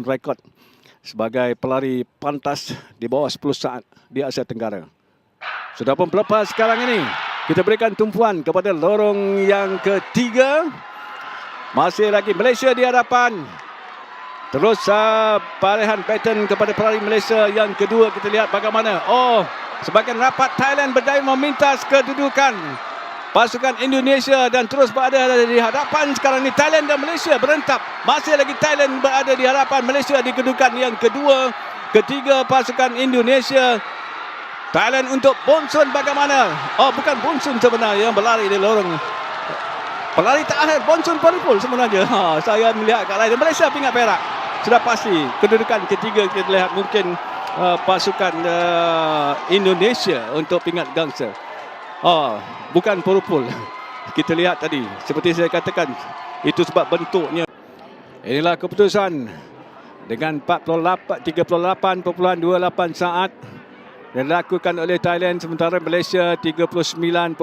rekod sebagai pelari pantas di bawah 10 saat di Asia Tenggara. Sudah pun pelepas sekarang ini. Kita berikan tumpuan kepada lorong yang ketiga. Masih lagi Malaysia di hadapan. Terus parehan pattern kepada pelari Malaysia yang kedua. Kita lihat bagaimana. Sebagian rapat Thailand berdaya memintas kedudukan pasukan Indonesia dan terus berada di hadapan sekarang ni. Thailand dan Malaysia berentap. Masih lagi Thailand berada di hadapan Malaysia di kedudukan yang kedua. Ketiga pasukan Indonesia. Thailand untuk Bonsun bagaimana? Bukan Bonsun sebenarnya yang berlari di lorong. Pelari terakhir Bonsun Paripul sebenarnya. Saya melihat kat lain. Malaysia pingat perak. Sudah pasti kedudukan ketiga kita lihat mungkin pasukan Indonesia untuk pingat gangsa. Bukan Paripul. Kita lihat tadi seperti saya katakan itu sebab bentuknya. Inilah keputusan dengan 38.28 saat yang dilakukan oleh Thailand sementara Malaysia 39.0